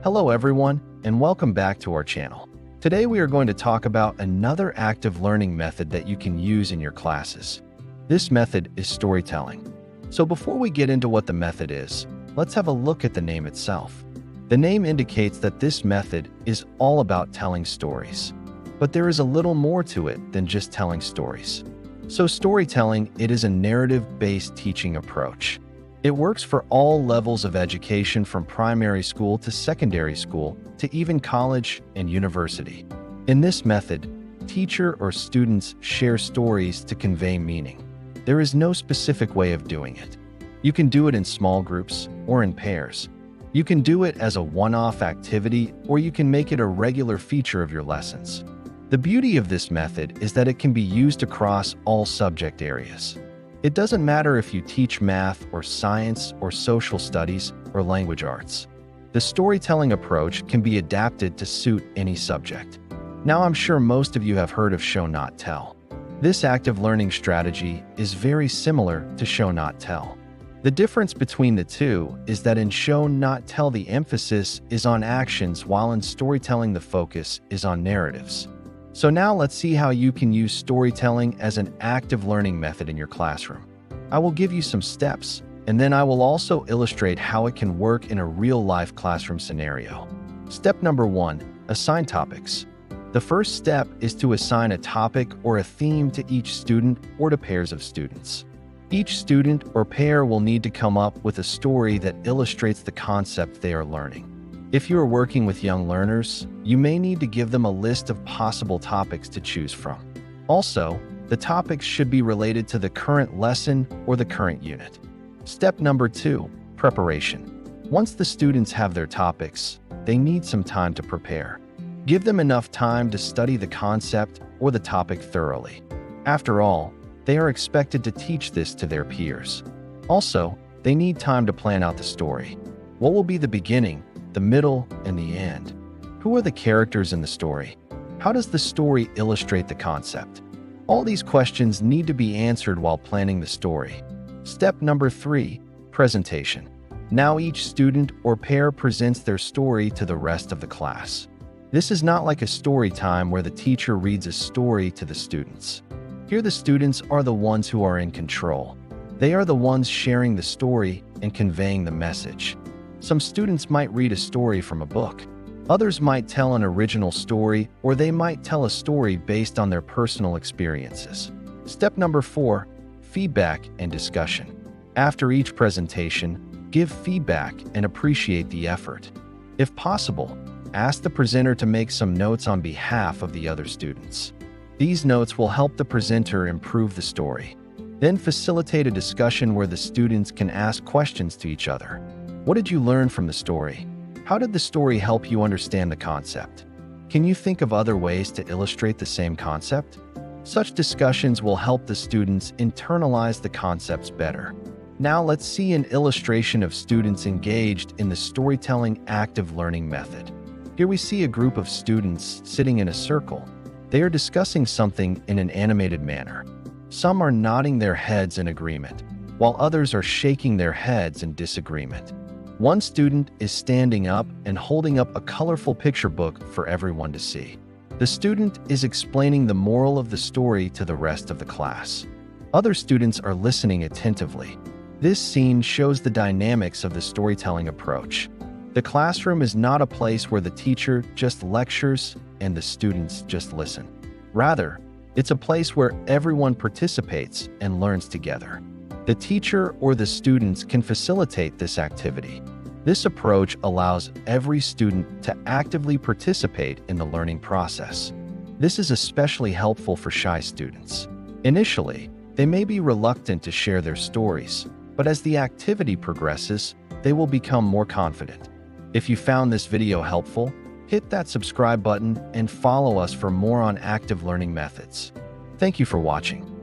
Hello everyone, and welcome back to our channel. Today we are going to talk about another active learning method that you can use in your classes. This method is storytelling. So before we get into what the method is, let's have a look at the name itself. The name indicates that this method is all about telling stories. But there is a little more to it than just telling stories. So storytelling, it is a narrative-based teaching approach. It works for all levels of education from primary school to secondary school to even college and university. In this method, teacher or students share stories to convey meaning. There is no specific way of doing it. You can do it in small groups or in pairs. You can do it as a one-off activity, or you can make it a regular feature of your lessons. The beauty of this method is that it can be used across all subject areas. It doesn't matter if you teach math or science or social studies or language arts. The storytelling approach can be adapted to suit any subject. Now, I'm sure most of you have heard of show not tell. This active learning strategy is very similar to show not tell. The difference between the two is that in show not tell the emphasis is on actions, while in storytelling the focus is on narratives. So now let's see how you can use storytelling as an active learning method in your classroom. I will give you some steps, and then I will also illustrate how it can work in a real-life classroom scenario. Step number 1, assign topics. The first step is to assign a topic or a theme to each student or to pairs of students. Each student or pair will need to come up with a story that illustrates the concept they are learning. If you are working with young learners, you may need to give them a list of possible topics to choose from. Also, the topics should be related to the current lesson or the current unit. Step number 2, preparation. Once the students have their topics, they need some time to prepare. Give them enough time to study the concept or the topic thoroughly. After all, they are expected to teach this to their peers. Also, they need time to plan out the story. What will be the beginning, the middle, and the end? Who are the characters in the story? How does the story illustrate the concept? All these questions need to be answered while planning the story. Step number 3, presentation. Now each student or pair presents their story to the rest of the class. This is not like a story time where the teacher reads a story to the students. Here the students are the ones who are in control. They are the ones sharing the story and conveying the message. Some students might read a story from a book. Others might tell an original story, or they might tell a story based on their personal experiences. Step number 4, feedback and discussion. After each presentation, give feedback and appreciate the effort. If possible, ask the presenter to make some notes on behalf of the other students. These notes will help the presenter improve the story. Then facilitate a discussion where the students can ask questions to each other. What did you learn from the story? How did the story help you understand the concept? Can you think of other ways to illustrate the same concept? Such discussions will help the students internalize the concepts better. Now let's see an illustration of students engaged in the storytelling active learning method. Here we see a group of students sitting in a circle. They are discussing something in an animated manner. Some are nodding their heads in agreement, while others are shaking their heads in disagreement. One student is standing up and holding up a colorful picture book for everyone to see. The student is explaining the moral of the story to the rest of the class. Other students are listening attentively. This scene shows the dynamics of the storytelling approach. The classroom is not a place where the teacher just lectures and the students just listen. Rather, it's a place where everyone participates and learns together. The teacher or the students can facilitate this activity. This approach allows every student to actively participate in the learning process. This is especially helpful for shy students. Initially, they may be reluctant to share their stories, but as the activity progresses, they will become more confident. If you found this video helpful, hit that subscribe button and follow us for more on active learning methods. Thank you for watching.